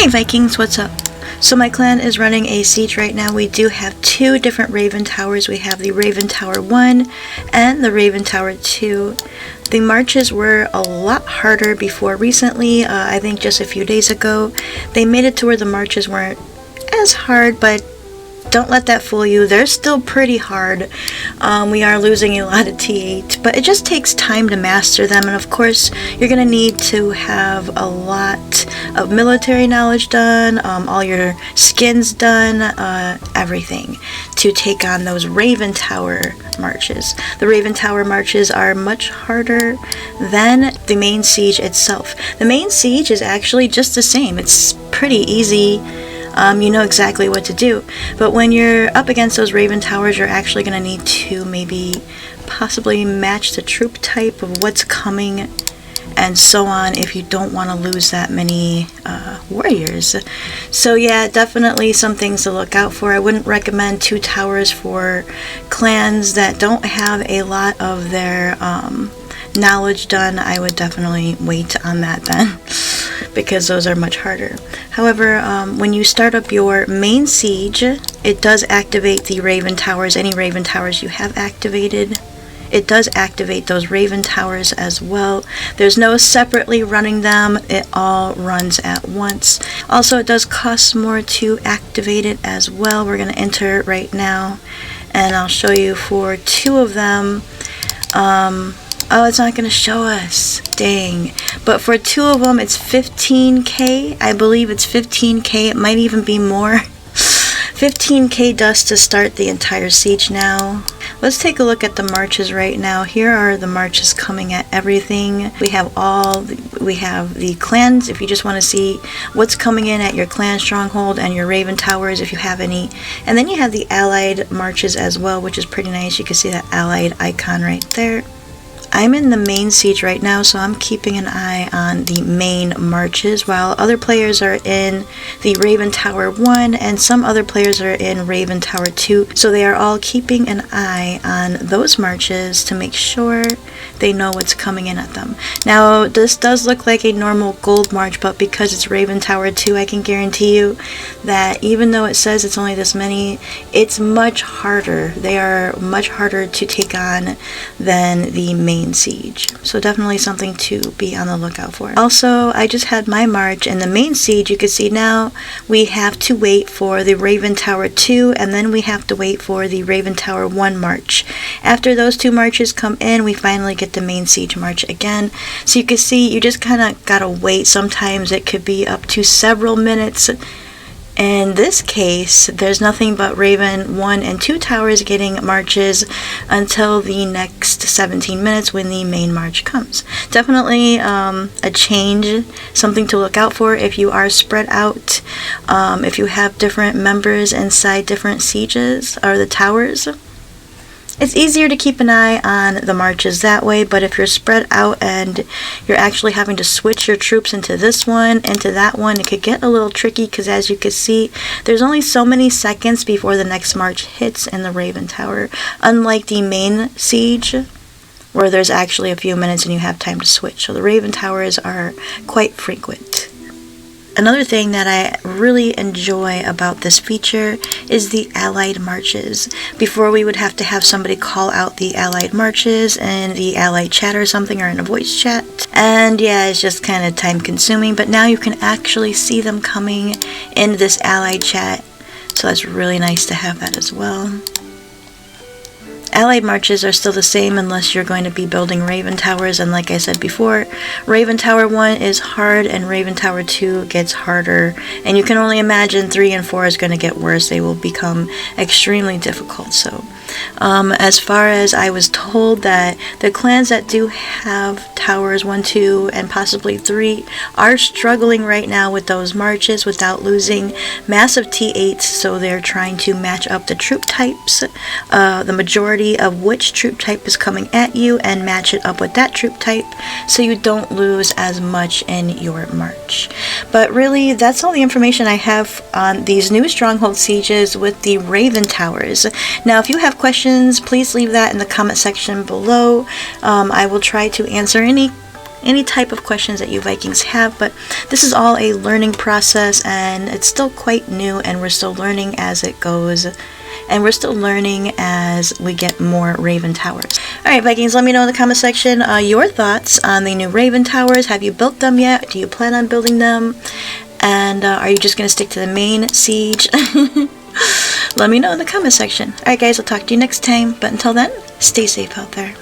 Hey Vikings, what's up? So my clan is running a siege right now. We do have two different Raven Towers. We have the Raven Tower 1 and the Raven Tower 2. The marches were a lot harder before recently. I think just a few days ago. They made it to where the marches weren't as hard, but don't let that fool you. They're still pretty hard. We are losing a lot of T8, but it just takes time to master them. And of course, you're going to need to have a lot of military knowledge done, all your skins done, everything to take on those Raven Tower marches. The Raven Tower marches are much harder than the main siege itself. The main siege is actually just the same. It's pretty easy. You know exactly what to do. But when you're up against those Raven Towers, you're actually going to need to maybe possibly match the troop type of what's coming and so on if you don't want to lose that many warriors. So yeah, definitely some things to look out for. I wouldn't recommend 2 towers for clans that don't have a lot of their knowledge done. I would definitely wait on that then, because those are much harder. However, when you start up your main siege, it does activate the Raven Towers, any Raven Towers you have activated. It does activate those Raven Towers as well. There's no separately running them, it all runs at once. Also, it does cost more to activate it as well. We're going to enter it right now, and I'll show you for 2 of them. Oh, it's not going to show us. Dang. But for 2 of them, it's 15k. I believe it's 15k. It might even be more. 15k dust to start the entire siege now. Let's take a look at the marches right now. Here are the marches coming at everything. We have the clans, if you just want to see what's coming in at your clan stronghold, and your Raven Towers if you have any. And then you have the allied marches as well, which is pretty nice. You can see that allied icon right there. I'm in the main siege right now, so I'm keeping an eye on the main marches, while other players are in the Raven Tower 1 and some other players are in Raven Tower 2. So they are all keeping an eye on those marches to make sure they know what's coming in at them. Now, this does look like a normal gold march, but because it's Raven Tower 2, I can guarantee you that even though it says it's only this many, it's much harder. They are much harder to take on than the main siege. So definitely something to be on the lookout for. Also, I just had my march in the main siege. You can see now we have to wait for the Raven Tower 2, and then we have to wait for the Raven Tower 1 march. After those 2 marches come in, we finally get the main siege march again. So you can see you just kind of gotta wait. Sometimes it could be up to several minutes. In this case, there's nothing but Raven 1 and 2 towers getting marches until the next 17 minutes when the main march comes. Definitely a change, something to look out for if you are spread out, if you have different members inside different sieges or the towers. It's easier to keep an eye on the marches that way, but if you're spread out and you're actually having to switch your troops into this one, into that one, it could get a little tricky, because as you can see, there's only so many seconds before the next march hits in the Raven Tower, unlike the main siege, where there's actually a few minutes and you have time to switch. So the Raven Towers are quite frequent. Another thing that I really enjoy about this feature is the allied marches. Before, we would have to have somebody call out the allied marches in the allied chat or something, or in a voice chat. And yeah, it's just kind of time consuming, but now you can actually see them coming in this allied chat. So that's really nice to have that as well. Allied marches are still the same unless you're going to be building Raven Towers, and like I said before, Raven Tower 1 is hard and Raven Tower 2 gets harder, and you can only imagine 3 and 4 is going to get worse. They will become extremely difficult. So as far as I was told, that the clans that do have towers 1, 2, and possibly 3 are struggling right now with those marches without losing massive T8s, so they're trying to match up the troop types, the majority of which troop type is coming at you, and match it up with that troop type so you don't lose as much in your march. But really, that's all the information I have on these new stronghold sieges with the Raven Towers. Now, if you have questions, please leave that in the comment section below. I will try to answer any any type of questions that you Vikings have. But this is all a learning process, and it's still quite new, and we're still learning as it goes. And we're still learning as we get more Raven Towers. Alright, Vikings, let me know in the comment section your thoughts on the new Raven Towers. Have you built them yet? Do you plan on building them? And are you just going to stick to the main siege? Let me know in the comment section. Alright guys, I'll talk to you next time. But until then, stay safe out there.